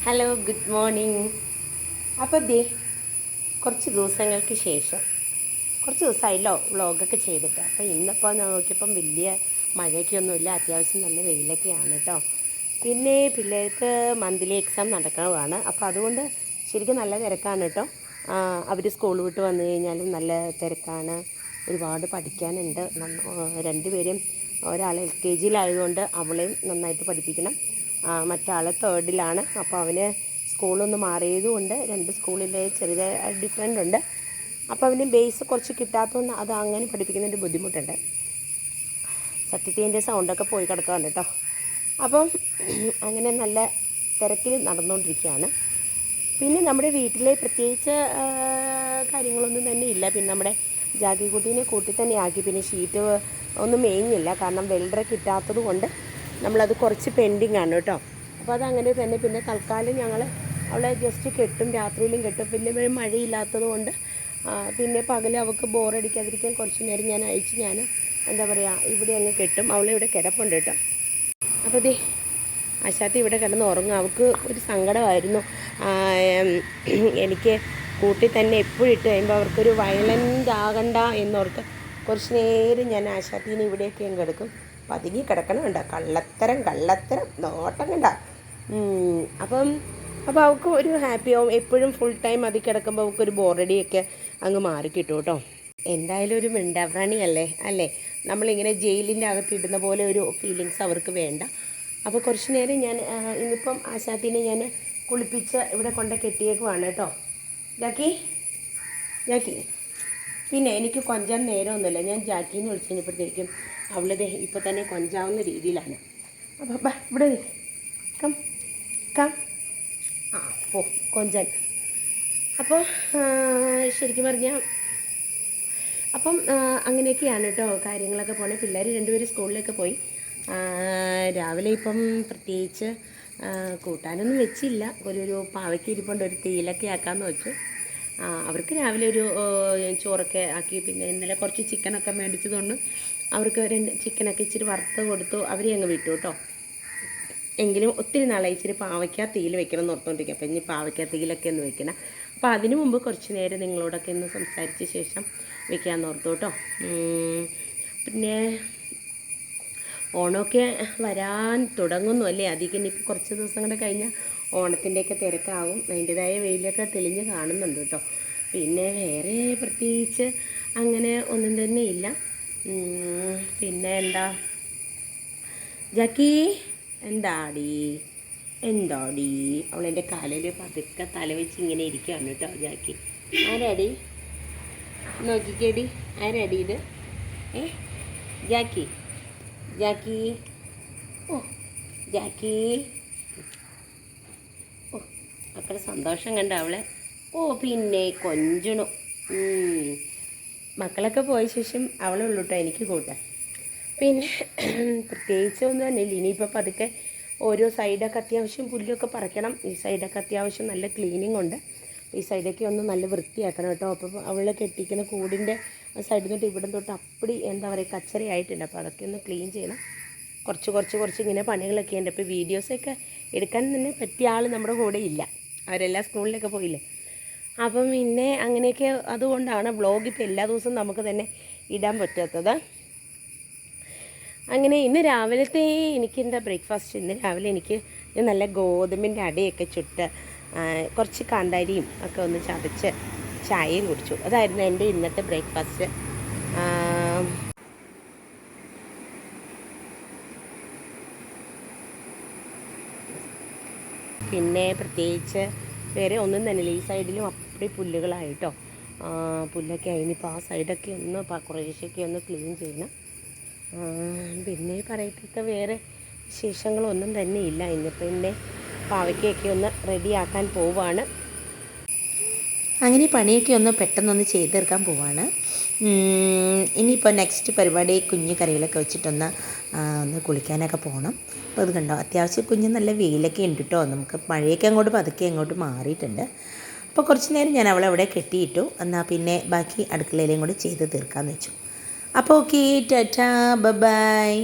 Hello, good morning. അപ്പോൾ കുറച്ച് ദിവസങ്ങൾക്ക് ശേഷം കുറച്ച് ദിവസമായല്ലോ വ്ളോഗൊക്കെ ചെയ്തിട്ട്. അപ്പോൾ ഇന്നിപ്പോൾ നോക്കിയപ്പം വലിയ മഴയൊക്കെയൊന്നുമില്ല, അത്യാവശ്യം നല്ല വെയിലൊക്കെയാണ് കേട്ടോ. പിന്നെ പിള്ളേർക്ക് മന്ത്ലി എക്സാം നടക്കുന്നതാണ്. അപ്പോൾ അതുകൊണ്ട് ശരിക്കും നല്ല തിരക്കാണ് കേട്ടോ. അവർ സ്കൂൾ വിട്ട് വന്നു കഴിഞ്ഞാലും നല്ല തിരക്കാണ്, ഒരുപാട് പഠിക്കാനുണ്ട്. രണ്ടുപേരും, ഒരാൾ LKG-യിലായതുകൊണ്ട് അവളെയും നന്നായിട്ട് പഠിപ്പിക്കണം, മറ്റാൾ 3rd-ലാണ്. അപ്പോൾ അവന് സ്കൂളൊന്ന് മാറിയതുകൊണ്ട് രണ്ട് സ്കൂളിൽ ചെറിയ ഡിഫറൻ്റ് ഉണ്ട്. അപ്പോൾ അവന് ബേസ് കുറച്ച് കിട്ടാത്തതുകൊണ്ട് അത് അങ്ങനെ പഠിപ്പിക്കുന്നതിൻ്റെ ബുദ്ധിമുട്ടുണ്ട്. സത്യത്തിൽ എൻ്റെ സൗണ്ടൊക്കെ പോയി കിടക്കാറുണ്ട് കേട്ടോ. അപ്പം അങ്ങനെ നല്ല തിരക്കിൽ നടന്നുകൊണ്ടിരിക്കുകയാണ്. പിന്നെ നമ്മുടെ വീട്ടിലെ പ്രത്യേകിച്ച് കാര്യങ്ങളൊന്നും തന്നെ ഇല്ല. പിന്നെ നമ്മുടെ ജാഗിക്കുട്ടീനെ കൂട്ടി തന്നെ ആക്കി. പിന്നെ ഷീറ്റ് ഒന്നും മേഞ്ഞില്ല, കാരണം വെൽഡറെ കിട്ടാത്തത് കൊണ്ട് നമ്മളത് കുറച്ച് പെൻഡിങ് ആണ് കേട്ടോ. അപ്പോൾ അതങ്ങനെ തന്നെ. പിന്നെ തൽക്കാലം ഞങ്ങൾ അവളെ ജസ്റ്റ് കെട്ടും, രാത്രിയിലും കെട്ടും. പിന്നെ മഴയില്ലാത്തത് കൊണ്ട് പിന്നെ പകൽ അവൾക്ക് ബോറടിക്കാതിരിക്കാൻ കുറച്ച് നേരം ഞാൻ എന്താ പറയുക, ഇവിടെ അങ്ങ് കെട്ടും. അവളെ ഇവിടെ കിടപ്പുണ്ട് കേട്ടോ. അപ്പോൾ ആശാത്തി ഇവിടെ കിടന്ന് ഉറങ്ങും. അവൾക്ക് ഒരു സങ്കടമായിരുന്നു, എനിക്ക് കൂട്ടി തന്നെ എപ്പോഴും ഇട്ട് കഴിയുമ്പോൾ അവർക്കൊരു വയലൻ്റ് ആകണ്ട എന്നോർത്ത് കുറച്ച് നേരം ഞാൻ ആശാത്തീനെ ഇവിടെയൊക്കെ അങ്ങ് കിടക്കും. പതുങ്ങി കിടക്കണം കണ്ട, കള്ളത്തരം നോട്ടം കണ്ട. അപ്പോൾ അവൾക്ക് ഒരു ഹാപ്പിയാവും. എപ്പോഴും ഫുൾ ടൈം അതിൽ കിടക്കുമ്പോൾ അവൾക്കൊരു ബോറടിയൊക്കെ അങ്ങ് മാറിക്കിട്ടും കേട്ടോ. എന്തായാലും ഒരു മിണ്ടാപ്രാണിയല്ലേ അല്ലേ, നമ്മളിങ്ങനെ ജയിലിൻ്റെ അകത്തിടുന്ന പോലെ ഒരു ഫീലിങ്സ് അവർക്ക് വേണ്ട. അപ്പോൾ കുറച്ച് നേരം ഞാൻ ഇന്നിപ്പം ആശാത്തിനെ ഞാൻ കുളിപ്പിച്ച് ഇവിടെ കൊണ്ട് കെട്ടിയേക്കുവാണ് കേട്ടോ. ജാക്കി പിന്നെ എനിക്ക് കൊഞ്ചാൻ നേരമൊന്നുമില്ല. ഞാൻ ജാക്കിന്ന് വിളിച്ചു കഴിഞ്ഞപ്പോഴത്തേക്കും അവളത് ഇപ്പോൾ തന്നെ കൊഞ്ചാവുന്ന രീതിയിലാണ്. അപ്പോൾ ഇവിടെ കം പോ കൊഞ്ചാൻ. അപ്പോൾ ശരിക്കും പറഞ്ഞാൽ അപ്പം അങ്ങനെയൊക്കെയാണ് കേട്ടോ കാര്യങ്ങളൊക്കെ പോണേ. പിള്ളേർ രണ്ടുപേരും സ്കൂളിലേക്ക് പോയി. രാവിലെ ഇപ്പം പ്രത്യേകിച്ച് കൂട്ടാനൊന്നും വെച്ചില്ല. ഒരു പാവയ്ക്ക് ഇരിപ്പുണ്ട്, ഒരു തീയിലൊക്കെ ആക്കാമെന്ന് വെച്ചു. അവർക്ക് രാവിലെ ഒരു ചോറൊക്കെ ആക്കി. പിന്നെ ഇന്നലെ കുറച്ച് ചിക്കനൊക്കെ മേടിച്ചതുകൊണ്ട് അവർക്ക് ചിക്കനൊക്കെ ഇച്ചിരി വറുത്ത് കൊടുത്തു. അവരെ അങ്ങ് വിട്ടു കേട്ടോ. എങ്കിലും ഒത്തിരി നാളെ ഇച്ചിരി പാവയ്ക്ക തീയിൽ വെക്കണം എന്ന് ഓർത്തുകൊണ്ടിരിക്കുക. അപ്പോൾ ഇനി പാവയ്ക്ക തീയിലൊക്കെ ഒന്ന് വെക്കണം. അപ്പോൾ അതിനു മുമ്പ് കുറച്ച് നേരം നിങ്ങളോടൊക്കെ ഒന്ന് സംസാരിച്ച ശേഷം വെക്കാമെന്ന് ഓർത്തു കേട്ടോ. പിന്നെ ഓണമൊക്കെ വരാൻ തുടങ്ങുന്നു അല്ലേ. അധികം ഇനിയിപ്പോൾ കുറച്ച് ദിവസം കൂടെ കഴിഞ്ഞാൽ ഓണത്തിൻ്റെയൊക്കെ തിരക്കാവും. അതിൻ്റെതായ വെയിലൊക്കെ തെളിഞ്ഞ് കാണുന്നുണ്ട് കേട്ടോ. പിന്നെ വേറെ പ്രത്യേകിച്ച് അങ്ങനെ ഒന്നും തന്നെ ഇല്ല. പിന്നെ എന്താ ജാക്കി, എന്താടി അവളെൻ്റെ കാലിൽ പതുക്കെ തല വെച്ച് ഇങ്ങനെ ഇരിക്കുകയാണ് കേട്ടോ. ജാക്കി ആരാടി, നോക്കിക്കേടി, ആരാടി ഇത്? ജാക്കി ഓ മക്കളുടെ സന്തോഷം കണ്ട അവളെ. പിന്നെ കൊഞ്ചണു. മക്കളൊക്കെ പോയ ശേഷം അവളെ ഉള്ളൂ കേട്ടോ എനിക്ക് കൂട്ടാൻ. പിന്നെ പ്രത്യേകിച്ച് ഒന്നും തന്നെ ഇല്ല. ഇനിയിപ്പോൾ പതുക്കെ ഓരോ സൈഡൊക്കെ അത്യാവശ്യം പുല്ലൊക്കെ പറിക്കണം. ഈ സൈഡൊക്കെ അത്യാവശ്യം നല്ല ക്ലീനിങ് ഉണ്ട്. ഈ സൈഡൊക്കെ ഒന്ന് നല്ല വൃത്തിയാക്കണം കേട്ടോ. അപ്പോൾ അവൾ കെട്ടിക്കുന്ന കൂടിൻ്റെ സൈഡിൽ തൊട്ട് ഇവിടം തൊട്ട് അപ്പടി എന്താ പറയുക കച്ചറയായിട്ടുണ്ട്. അപ്പോൾ അതൊക്കെ ഒന്ന് ക്ലീൻ ചെയ്യണം. കുറച്ച് ഇങ്ങനെ പണികളൊക്കെ ഉണ്ട്. ഇപ്പോൾ വീഡിയോസൊക്കെ എടുക്കാൻ തന്നെ പറ്റിയ ആൾ നമ്മുടെ കൂടെ ഇല്ല, അവരെല്ലാം സ്കൂളിലൊക്കെ പോയില്ലേ. അപ്പം പിന്നെ അങ്ങനെയൊക്കെ അതുകൊണ്ടാണ് വ്ളോഗ് ഇപ്പോൾ എല്ലാ ദിവസവും നമുക്ക് തന്നെ ഇടാൻ പറ്റാത്തത്. അങ്ങനെ ഇന്ന് രാവിലത്തെ എനിക്കെന്താ ബ്രേക്ക്ഫാസ്റ്റ്, ഇന്ന് രാവിലെ ഞാൻ നല്ല ഗോതമ്പിൻ്റെ അടയൊക്കെ ചുട്ട് കുറച്ച് കാന്താരിയും ഒക്കെ ഒന്ന് ചതച്ച് ചായയും കുടിച്ചു. അതായിരുന്നു എൻ്റെ ഇന്നത്തെ ബ്രേക്ക്ഫാസ്റ്റ്. പിന്നെ പ്രത്യേകിച്ച് വേറെ ഒന്നും തന്നെയില്ല. ഈ സൈഡിലും അപ്പടി പുല്ലുകളായിട്ടോ, പുല്ലൊക്കെ ആയിനിപ്പോൾ ആ സൈഡൊക്കെ ഒന്ന് കുറേശ്ശൊക്കെ ഒന്ന് ക്ലീൻ ചെയ്യണം. പിന്നെ പറയത്തൊക്കെ വേറെ വിശേഷങ്ങളൊന്നും തന്നെ ഇല്ല. ഇന്നിപ്പോൾ എൻ്റെ പാവയ്ക്കൊക്കെ ഒന്ന് റെഡിയാക്കാൻ പോവാണ്. അങ്ങനെ പണിയൊക്കെ ഒന്ന് പെട്ടെന്നൊന്ന് ചെയ്ത് തീർക്കാൻ പോവാണ്. ഇനിയിപ്പോൾ നെക്സ്റ്റ് പരിപാടി കുഞ്ഞു കറികളൊക്കെ വെച്ചിട്ടൊന്ന് കുളിക്കാനൊക്കെ പോകണം. അപ്പോൾ അത് കണ്ടോ, അത്യാവശ്യം കുഞ്ഞ് നല്ല വെയിലൊക്കെ ഉണ്ട് കേട്ടോ. നമുക്ക് മഴയൊക്കെ പതുക്കെ അങ്ങോട്ട് മാറിയിട്ടുണ്ട്. അപ്പോൾ കുറച്ച് നേരം ഞാൻ അവളെ അവിടെ കെട്ടിയിട്ടു. എന്നാൽ പിന്നെ ബാക്കി അടുക്കളയിലേയും കൂടി ചെയ്ത് തീർക്കാമെന്ന് വെച്ചു. അപ്പോൾ ഓക്കെ, ടാറ്റാ, ബൈ.